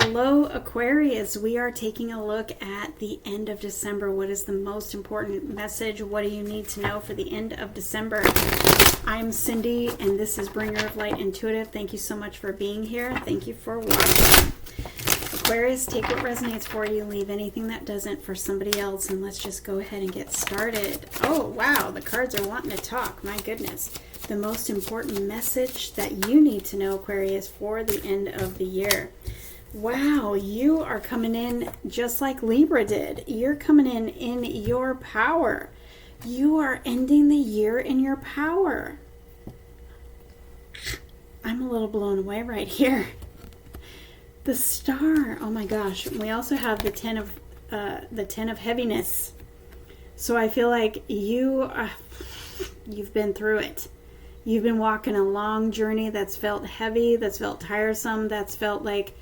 Hello, Aquarius. We are taking a look at the end of December. What is the most important message? What do you need to know for the end of December? I'm Cindy, and this is Bringer of Light Intuitive. Thank you so much for being here. Thank you for watching. Aquarius, take what resonates for you, leave anything that doesn't for somebody else, and let's just go ahead and get started. Oh, wow, the cards are wanting to talk. My goodness. The most important message that you need to know, Aquarius, for the end of the year. Wow, you are coming in just like Libra did. You're coming in your power. You are ending the year in your power. I'm a little blown away right here. The Star. Oh my gosh. We also have the ten of heaviness. So I feel like you've been through it. You've been walking a long journey that's felt heavy, that's felt tiresome, that's felt like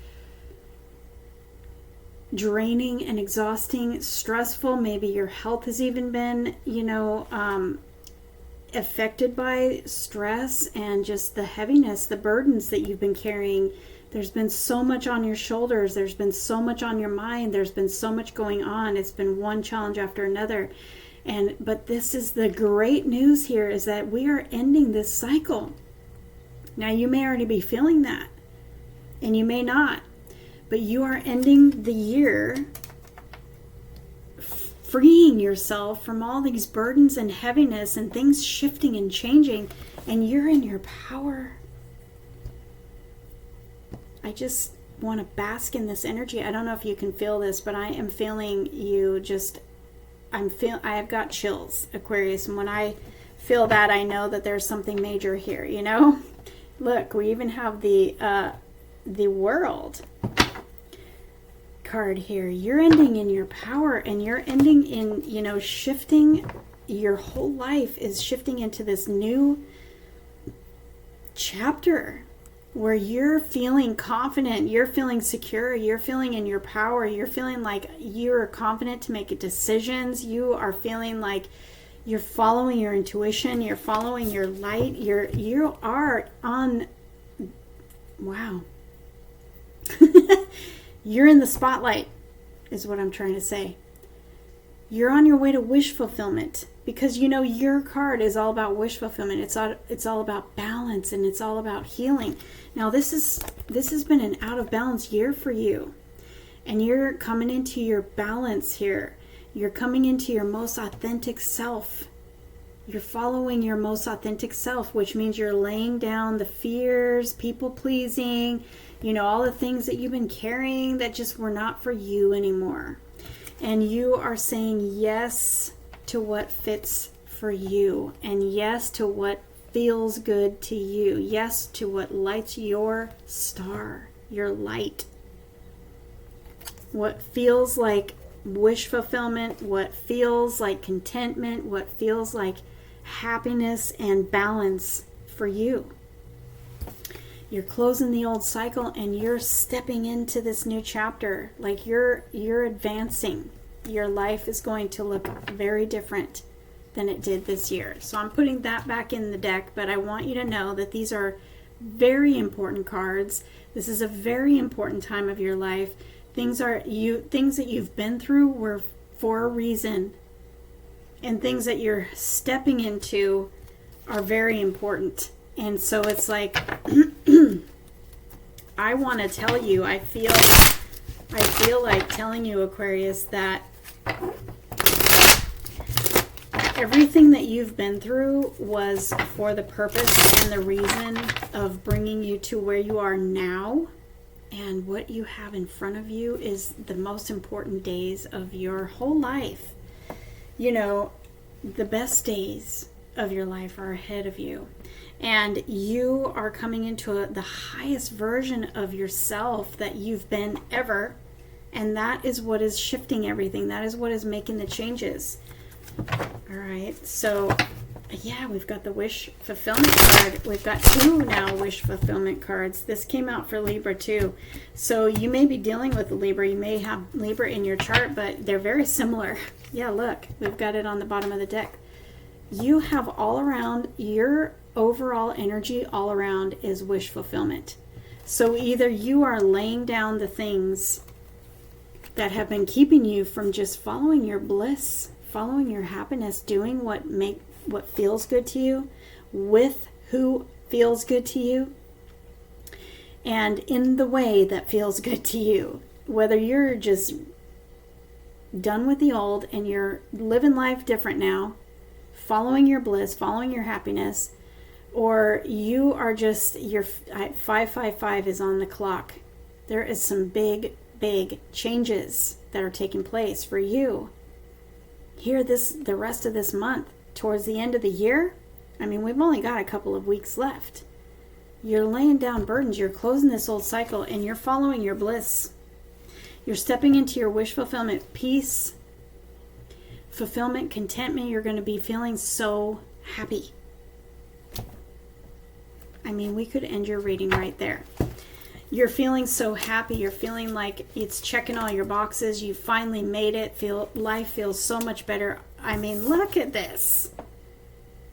draining and exhausting, stressful. Maybe your health has even been, affected by stress and just the heaviness, the burdens that you've been carrying. There's been so much on your shoulders. There's been so much on your mind. There's been so much going on. It's been one challenge after another. But this is the great news here, is that we are ending this cycle. Now, you may already be feeling that, and you may not. But you are ending the year freeing yourself from all these burdens and heaviness and things shifting and changing, and you're in your power. I just want to bask in this energy. I don't know if you can feel this, but I am feeling you just, I have got chills, Aquarius, and when I feel that, I know that there's something major here, Look, we even have the World card here. You're ending in your power, and you're ending in, shifting. Your whole life is shifting into this new chapter where you're feeling confident, you're feeling secure, you're feeling in your power, you're feeling like you're confident to make decisions, you are feeling like you're following your intuition, you're following your light, you are on, wow. You're in the spotlight, is what I'm trying to say. You're on your way to wish fulfillment, because your card is all about wish fulfillment. It's all about balance, and it's all about healing. Now this has been an out of balance year for you, and you're coming into your balance here. You're coming into your most authentic self. You're following your most authentic self, which means you're laying down the fears, people pleasing, all the things that you've been carrying that just were not for you anymore. And you are saying yes to what fits for you, and yes to what feels good to you. Yes to what lights your star, your light. What feels like wish fulfillment, what feels like contentment, what feels like happiness and balance for you. You're closing the old cycle, and you're stepping into this new chapter. Like you're advancing. Your life is going to look very different than it did this year. So I'm putting that back in the deck, but I want you to know that these are very important cards. This is a very important time of your life. Things that you've been through were for a reason, and things that you're stepping into are very important. And so it's like, I want to tell you, I feel like telling you, Aquarius, that everything that you've been through was for the purpose and the reason of bringing you to where you are now. And what you have in front of you is the most important days of your whole life. The best days of your life are ahead of you. And you are coming into the highest version of yourself that you've been ever. And that is what is shifting everything. That is what is making the changes. All right. So, yeah, we've got the wish fulfillment card. We've got 2 now wish fulfillment cards. This came out for Libra too. So you may be dealing with Libra. You may have Libra in your chart, but they're very similar. Yeah, look, we've got it on the bottom of the deck. You have all around, your overall energy all around is wish fulfillment. So either you are laying down the things that have been keeping you from just following your bliss, following your happiness, doing what feels good to you, with who feels good to you, and in the way that feels good to you. Whether you're just done with the old and you're living life different now, following your bliss, following your happiness, or you are just, your 555 is on the clock. There is some big changes that are taking place for you here the rest of this month, towards the end of the year. I mean, we've only got a couple of weeks left. You're laying down burdens, you're closing this old cycle, and you're following your bliss. You're stepping into your wish fulfillment, peace, fulfillment, contentment. You're going to be feeling so happy. I mean, we could end your reading right there. You're feeling so happy. You're feeling like it's checking all your boxes. You finally made it. Life feels so much better. I mean, look at this.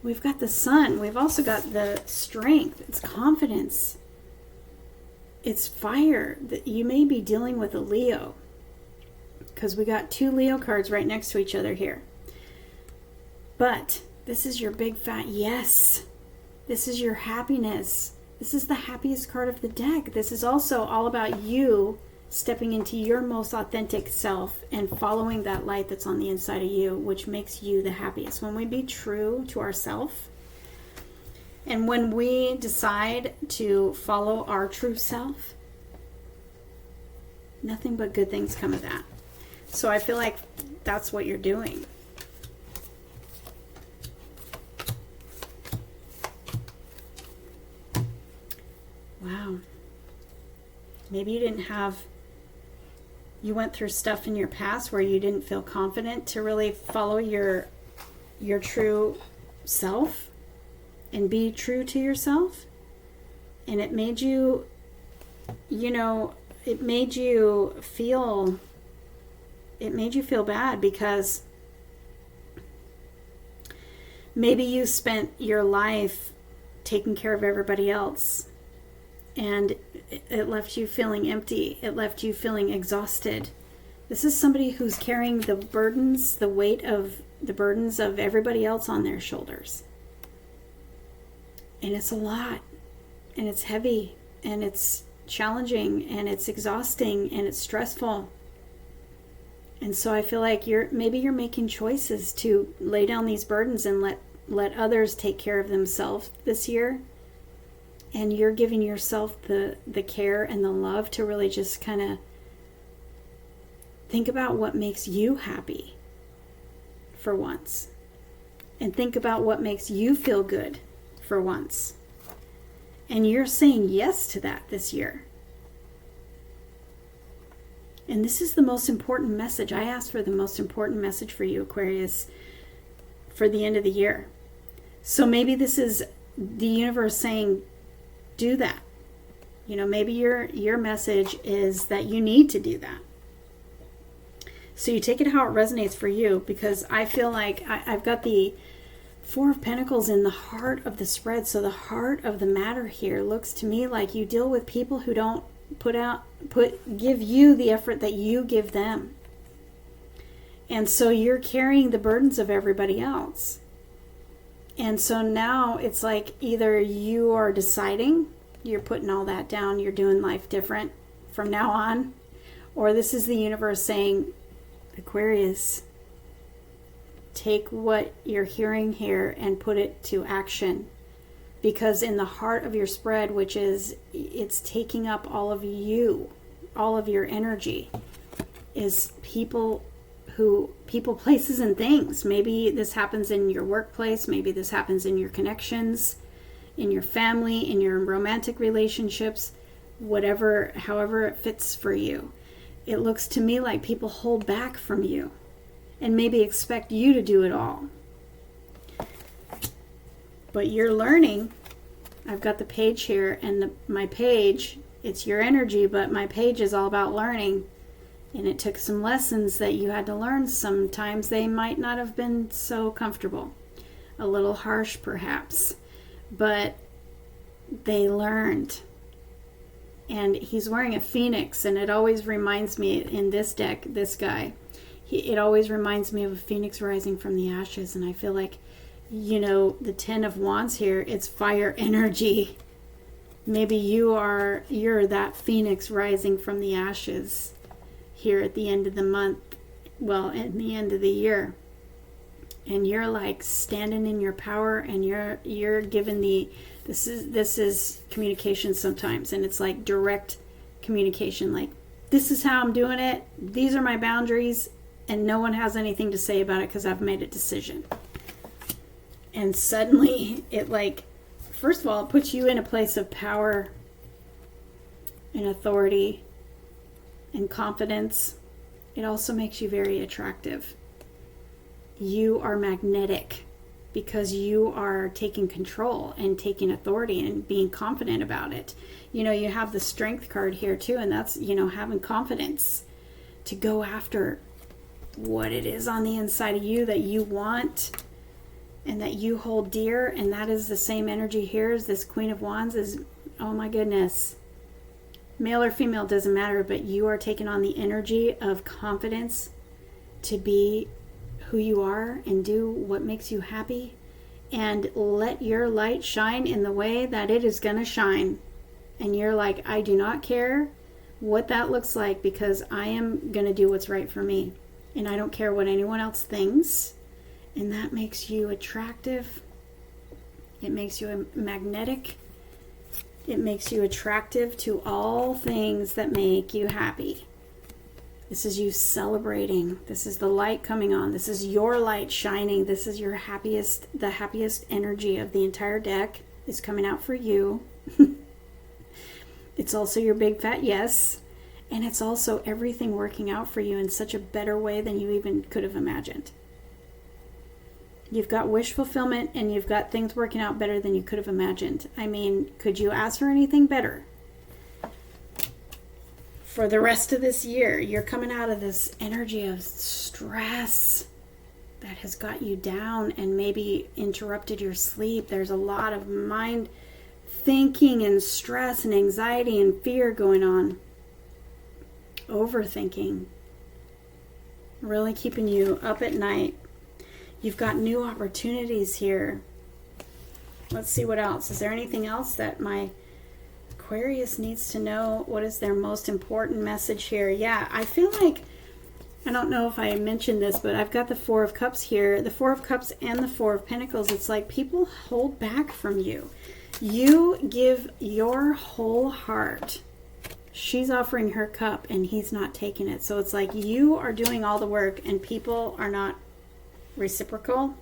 We've got the sun. We've also got the strength. It's confidence. It's fire. You may be dealing with a Leo, because we got 2 Leo cards right next to each other here. But this is your big fat yes. This is your happiness. This is the happiest card of the deck. This is also all about you stepping into your most authentic self and following that light that's on the inside of you, which makes you the happiest. When we be true to ourselves, and when we decide to follow our true self, nothing but good things come of that. So I feel like that's what you're doing. Wow. Maybe you went through stuff in your past where you didn't feel confident to really follow your true self and be true to yourself. And it made you, it made you feel bad, because maybe you spent your life taking care of everybody else, and it left you feeling empty. It left you feeling exhausted. This is somebody who's carrying the weight of the burdens of everybody else on their shoulders. And it's a lot, and it's heavy, and it's challenging, and it's exhausting, and it's stressful. And so I feel like maybe you're making choices to lay down these burdens and let others take care of themselves this year. And you're giving yourself the care and the love to really just kind of think about what makes you happy for once. And think about what makes you feel good for once. And you're saying yes to that this year. And this is the most important message. I asked for the most important message for you, Aquarius, for the end of the year. So maybe this is the universe saying, do that. Maybe your message is that you need to do that. So you take it how it resonates for you, because I feel like I've got the 4 of Pentacles in the heart of the spread. So the heart of the matter here looks to me like you deal with people who don't give you the effort that you give them. And so you're carrying the burdens of everybody else. And so now it's like either you are deciding, you're putting all that down, you're doing life different from now on, or this is the universe saying, Aquarius, take what you're hearing here and put it to action. Because in the heart of your spread, which is, it's taking up all of you, all of your energy, is people, places, and things. Maybe this happens in your workplace. Maybe this happens in your connections, in your family, in your romantic relationships, however it fits for you. It looks to me like people hold back from you and maybe expect you to do it all. But you're learning. I've got the page here, and my page, it's your energy, but my page is all about learning. And it took some lessons that you had to learn. Sometimes they might not have been so comfortable. A little harsh, perhaps. But they learned. and he's wearing a phoenix, and it always reminds me in this deck, this guy, it always reminds me of a phoenix rising from the ashes. And I feel like, you know, the 10 of Wands here, it's fire energy. Maybe you're that phoenix rising from the ashes here at the end of the month, well, at the end of the year. And you're like standing in your power, and you're given this is communication sometimes, and it's like direct communication, like, this is how I'm doing it, these are my boundaries, and no one has anything to say about it because I've made a decision. And suddenly it, like, first of all, it puts you in a place of power and authority and confidence. It also makes you very attractive. You are magnetic because you are taking control and taking authority and being confident about it. You know, you have the strength card here too, and that's, you know, having confidence to go after what it is on the inside of you that you want and that you hold dear. And that is the same energy here as this Queen of Wands. Is, oh my goodness, male or female, doesn't matter, but you are taking on the energy of confidence to be who you are and do what makes you happy, and let your light shine in the way that it is going to shine. And you're like, I do not care what that looks like, because I am going to do what's right for me, and I don't care what anyone else thinks. And that makes you attractive. It makes you magnetic. It makes you attractive to all things that make you happy. This is you celebrating. This is the light coming on. This is your light shining. This is your happiest, the happiest energy of the entire deck is coming out for you. It's also your big fat yes. And it's also everything working out for you in such a better way than you even could have imagined. You've got wish fulfillment, and you've got things working out better than you could have imagined. I mean, could you ask for anything better? For the rest of this year, you're coming out of this energy of stress that has got you down and maybe interrupted your sleep. There's a lot of mind thinking and stress and anxiety and fear going on. Overthinking. Really keeping you up at night. You've got new opportunities here. Let's see what else. Is there anything else that my Aquarius needs to know? What is their most important message here? Yeah, I feel like, I don't know if I mentioned this, but I've got the Four of Cups here. The Four of Cups and the Four of Pentacles. It's like people hold back from you. You give your whole heart. She's offering her cup and he's not taking it. So it's like you are doing all the work and people are not reciprocal.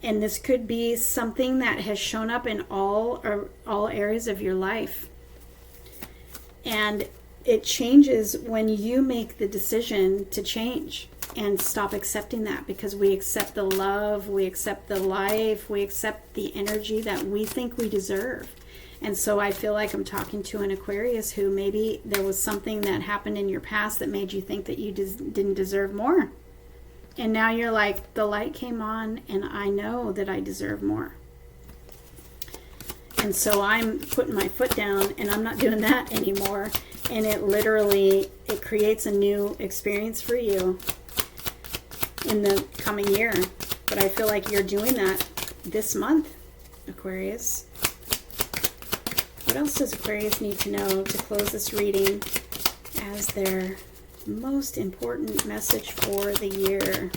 And this could be something that has shown up in all areas of your life. And it changes when you make the decision to change and stop accepting that, because we accept the love, we accept the life, we accept the energy that we think we deserve. And so I feel like I'm talking to an Aquarius who maybe there was something that happened in your past that made you think that you didn't deserve more. And now you're like, the light came on and I know that I deserve more. And so I'm putting my foot down and I'm not doing that anymore. And it creates a new experience for you in the coming year. But I feel like you're doing that this month, Aquarius. What else does Aquarius need to know to close this reading as their most important message for the year?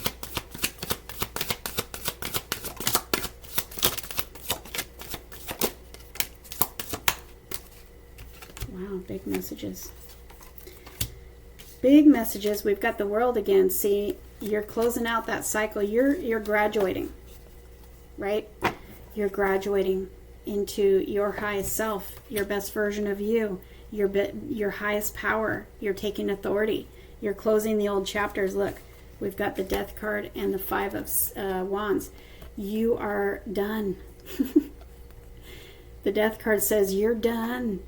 Wow, big messages. Big messages. We've got the World again. See, you're closing out that cycle. You're graduating, right? You're graduating into your highest self, your best version of you, your highest power. You're taking authority. You're closing the old chapters. Look, we've got the Death card and the Five of Wands. You are done. The Death card says you're done,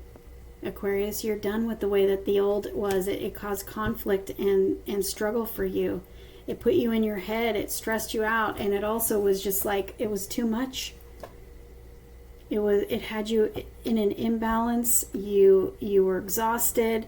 Aquarius. You're done with the way that the old was. It caused conflict and struggle for you. It put you in your head. It stressed you out. And it also was just like, it was too much. It had you in an imbalance. You were exhausted.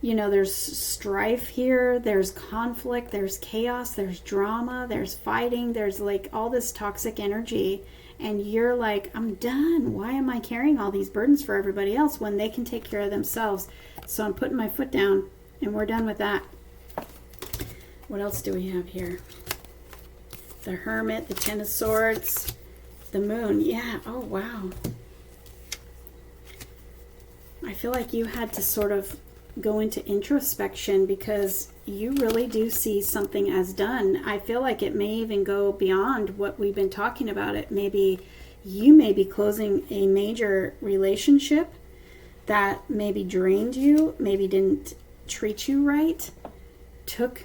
You know, there's strife here, there's conflict, there's chaos, there's drama, there's fighting, there's like all this toxic energy. And you're like, I'm done. Why am I carrying all these burdens for everybody else when they can take care of themselves? So I'm putting my foot down, and we're done with that. What else do we have here? The Hermit, the Ten of Swords, the Moon. Yeah, oh wow. I feel like you had to sort of go into introspection because you really do see something as done. I feel like it may even go beyond what we've been talking about. It maybe you may be closing a major relationship that maybe drained you, maybe didn't treat you right, took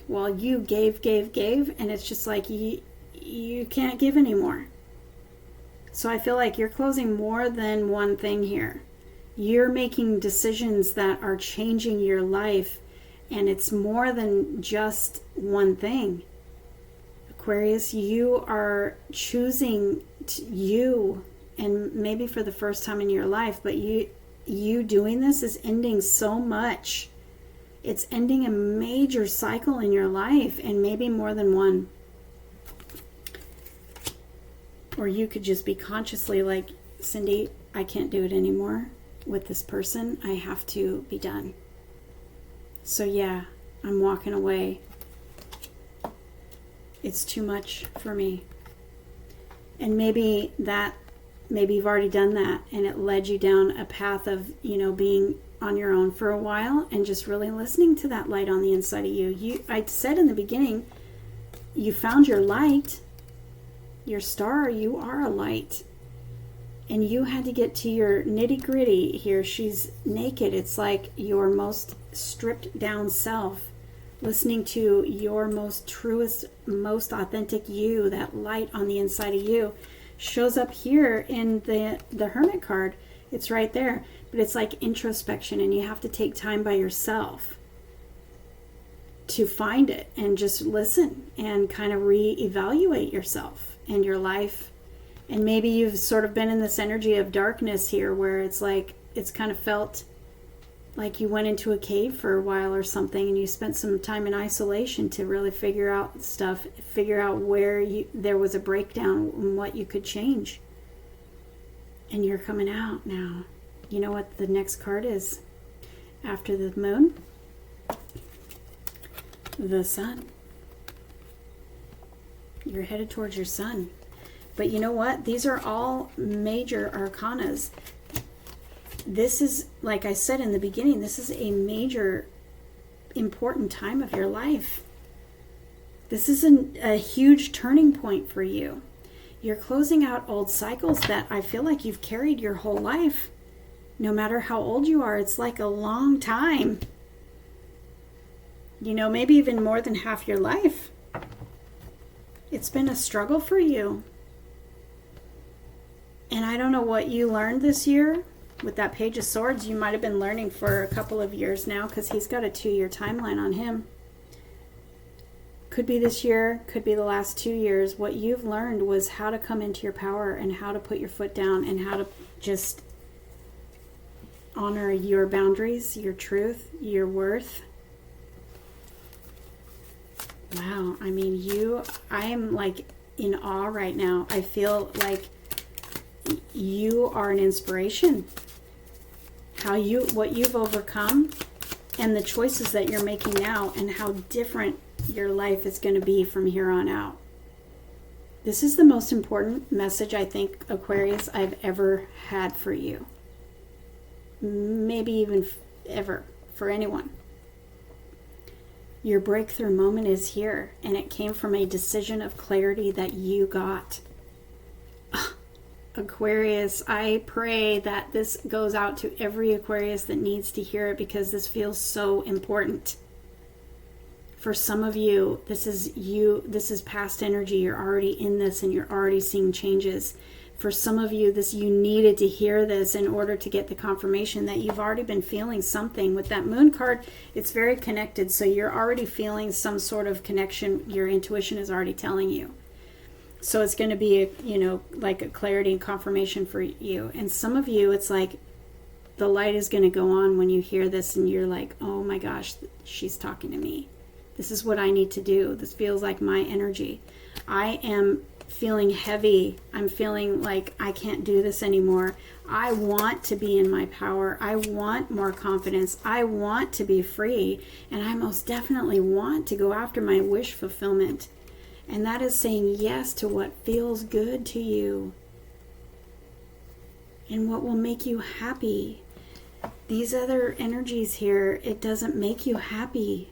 while you gave, and it's just like you can't give anymore. So I feel like you're closing more than one thing here. You're making decisions that are changing your life, and it's more than just one thing. Aquarius, you are choosing you, and maybe for the first time in your life, but you doing this is ending so much. It's ending a major cycle in your life, and maybe more than one. Or you could just be consciously like, Cindy, I can't do it anymore with this person. I have to be done. So yeah, I'm walking away. It's too much for me. And maybe you've already done that, and it led you down a path of, being on your own for a while and just really listening to that light on the inside of you. I said in the beginning, you found your light, your star. You are a light. And you had to get to your nitty gritty here. She's naked. It's like your most stripped down self, listening to your most truest, most authentic you. That light on the inside of you shows up here in the Hermit card. It's right there. But it's like introspection, and you have to take time by yourself to find it and just listen and kind of reevaluate yourself and your life. And maybe you've sort of been in this energy of darkness here where it's like, it's kind of felt like you went into a cave for a while or something, and you spent some time in isolation to really figure out stuff, figure out where there was a breakdown and what you could change. And you're coming out now. You know what the next card is after the Moon? The Sun. You're headed towards your Sun. But you know what? These are all major arcanas. This is, like I said in the beginning, this is a major, important time of your life. This is a huge turning point for you. You're closing out old cycles that I feel like you've carried your whole life. No matter how old you are, it's like a long time. Maybe even more than half your life. It's been a struggle for you. And I don't know what you learned this year with that Page of Swords. You might have been learning for a couple of years now, because he's got a 2-year timeline on him. Could be this year, could be the last 2 years. What you've learned was how to come into your power and how to put your foot down and how to just honor your boundaries, your truth, your worth. Wow, I mean, I am like in awe right now. I feel like you are an inspiration. What you've overcome and the choices that you're making now, and how different your life is going to be from here on out. This is the most important message, I think, Aquarius, I've ever had for you. Maybe even ever for anyone. Your breakthrough moment is here, and it came from a decision of clarity that you got. Aquarius, I pray that this goes out to every Aquarius that needs to hear it, because this feels so important. For some of you, this is past energy. You're already in this and you're already seeing changes. For some of you, you needed to hear this in order to get the confirmation that you've already been feeling something. With that Moon card, it's very connected, so you're already feeling some sort of connection. Your intuition is already telling you. So it's going to be, like a clarity and confirmation for you. And some of you, it's like the light is going to go on when you hear this and you're like, oh my gosh, she's talking to me. This is what I need to do. This feels like my energy. I am feeling heavy. I'm feeling like I can't do this anymore. I want to be in my power. I want more confidence. I want to be free. And I most definitely want to go after my wish fulfillment. And that is saying yes to what feels good to you and what will make you happy. These other energies here, it doesn't make you happy.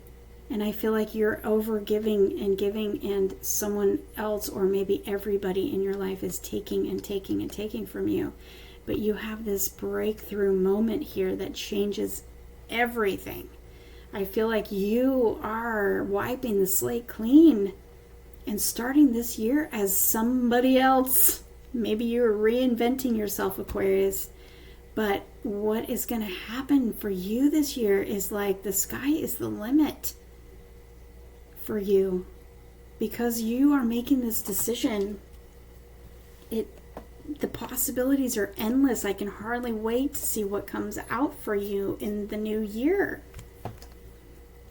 And I feel like you're over giving, and someone else or maybe everybody in your life is taking and taking and taking from you. But you have this breakthrough moment here that changes everything. I feel like you are wiping the slate clean and starting this year as somebody else. Maybe you're reinventing yourself, Aquarius. But what is going to happen for you this year is like the sky is the limit for you, because you are making this decision. The possibilities are endless. I can hardly wait to see what comes out for you in the new year.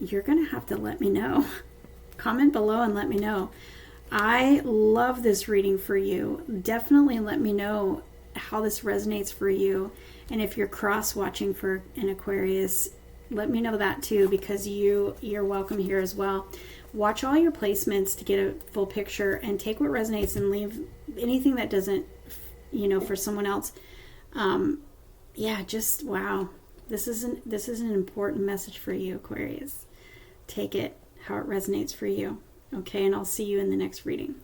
You're going to have to let me know. Comment below and let me know. I love this reading for you. Definitely let me know how this resonates for you. And if you're cross-watching for an Aquarius, let me know that too, because you're welcome here as well. Watch all your placements to get a full picture and take what resonates and leave anything that doesn't, for someone else. Just wow. This is an important message for you, Aquarius. Take it how it resonates for you. Okay, and I'll see you in the next reading.